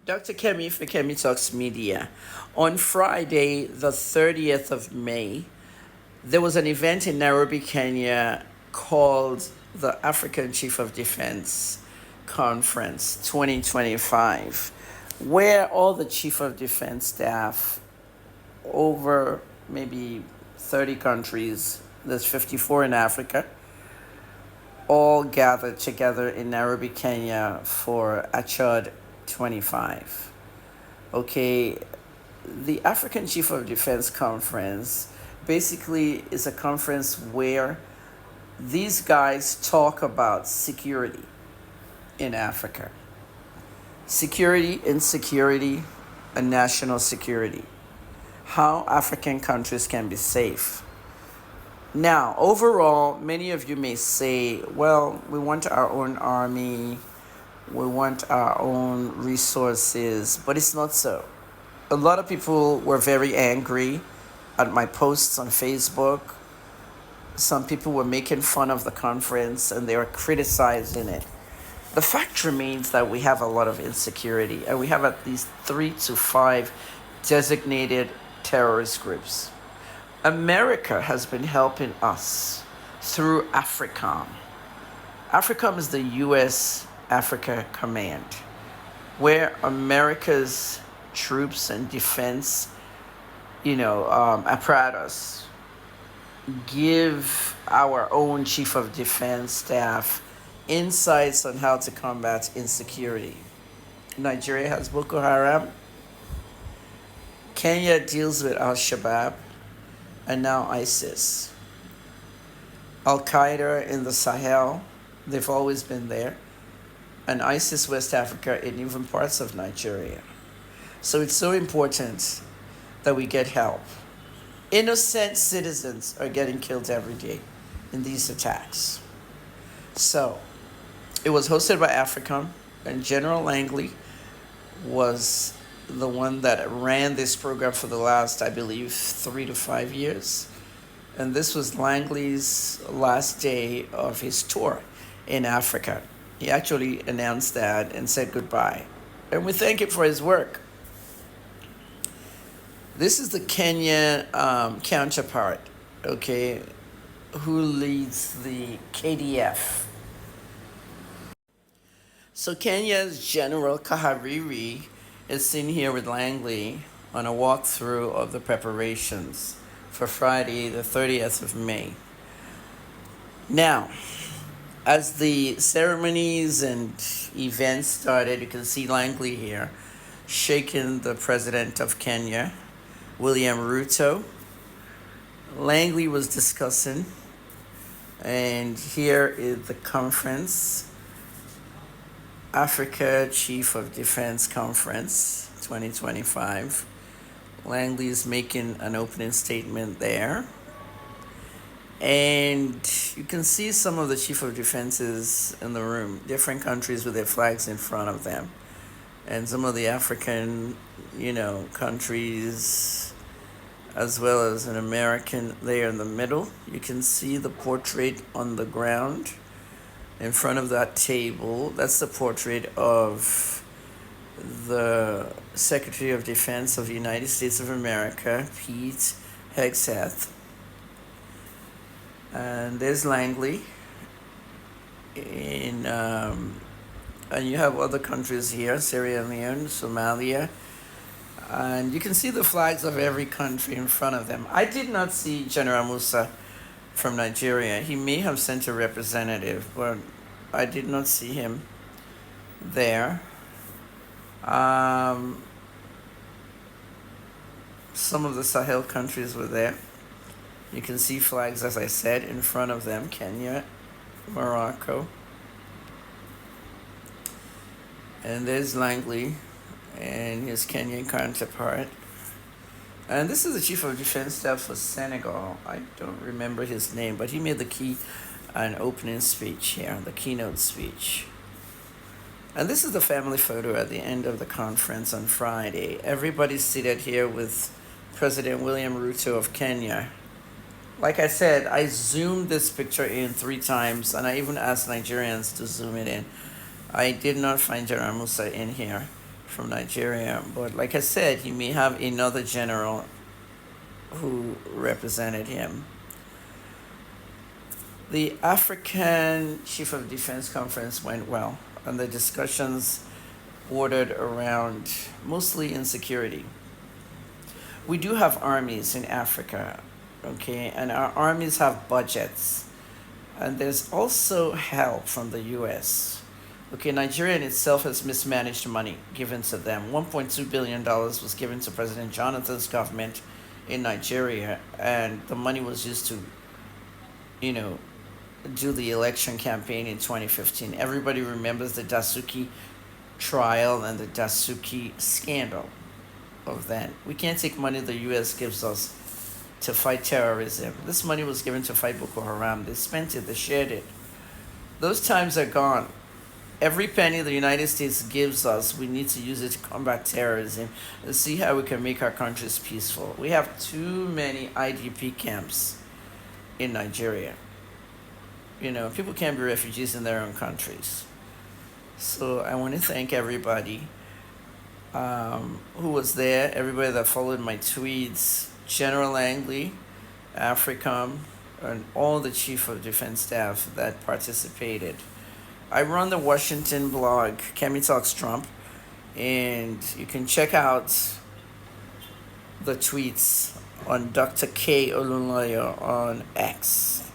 Dr. Kemi for Kemi Talks Media. On Friday, the 30th of May, there was an event in Nairobi, Kenya called the African Chief of Defense Conference 2025, where all the Chief of Defense staff over maybe 30 countries, there's 54 in Africa, all gathered together in Nairobi, Kenya for Achad 25. Okay, the African Chief of Defense Conference basically is a conference where these guys talk about security in Africa. Security, insecurity, and national security. How African countries can be safe. Now, overall, many of you may say, well, we want our own army, we want our own resources, but it's not so. A lot of people were very angry at my posts on Facebook. Some people were making fun of the conference and they were criticizing it. The fact remains that we have a lot of insecurity, and we have at least 3 to 5 designated terrorist groups. America has been helping us through AFRICOM. AFRICOM is the U.S. Africa Command, where America's troops and defense, apparatus give our own Chief of Defense staff insights on how to combat insecurity. Nigeria has Boko Haram. Kenya deals with Al-Shabaab, and now ISIS. Al-Qaeda in the Sahel, they've always been there, and ISIS West Africa in even parts of Nigeria. So it's so important that we get help. Innocent citizens are getting killed every day in these attacks. So it was hosted by AFRICOM, and General Langley was the one that ran this program for the last, I believe, 3 to 5 years. And this was Langley's last day of his tour in Africa. He actually announced that and said goodbye. And we thank him for his work. This is the Kenya counterpart, okay, who leads the KDF. So Kenya's General Kahariri is seen here with Langley on a walkthrough of the preparations for Friday, the 30th of May. Now, as the ceremonies and events started, you can see Langley here shaking the president of Kenya, William Ruto. Langley was discussing, and here is the conference. Africa Chief of Defense Conference 2025. Langley is making an opening statement there. And you can see some of the Chief of Defenses in the room, different countries with their flags in front of them. And some of the African, countries, as well as an American there in the middle. You can see the portrait on the ground. In front of that table, that's the portrait of the Secretary of Defense of the United States of America, Pete Hegseth. And there's Langley. And you have other countries here, Sierra Leone, Somalia. And you can see the flags of every country in front of them. I did not see General Musa from Nigeria. He may have sent a representative, but I did not see him there. Some of the Sahel countries were there. You can see flags, as I said, in front of them. Kenya, Morocco. And there's Langley and his Kenyan counterpart. And this is the Chief of Defense Staff for Senegal. I don't remember his name, but he made an opening speech here, the keynote speech. And this is the family photo at the end of the conference on Friday. Everybody's seated here with President William Ruto of Kenya. Like I said, I zoomed this picture in 3 times, and I even asked Nigerians to zoom it in. I did not find General Musa in here. from Nigeria. But like I said, he may have another general who represented him. The African Chief of Defense Conference went well, and the discussions ordered around mostly insecurity. We do have armies in Africa, okay, and our armies have budgets, and there's also help from the US. Okay, Nigeria in itself has mismanaged money given to them. $1.2 billion was given to President Jonathan's government in Nigeria, and the money was used to, you know, do the election campaign in 2015. Everybody remembers the Dasuki trial and the Dasuki scandal of that. We can't take money the US gives us to fight terrorism. This money was given to fight Boko Haram. They spent it, they shared it. Those times are gone. Every penny the United States gives us, we need to use it to combat terrorism and see how we can make our countries peaceful. We have too many IDP camps in Nigeria. You know, people can't be refugees in their own countries. So I want to thank everybody who was there, everybody that followed my tweets, General Langley, AFRICOM, and all the Chief of Defense Staff that participated. I run the Washington blog, Kemi Talks Trump, and you can check out the tweets on Dr. K. Olunloyo on X.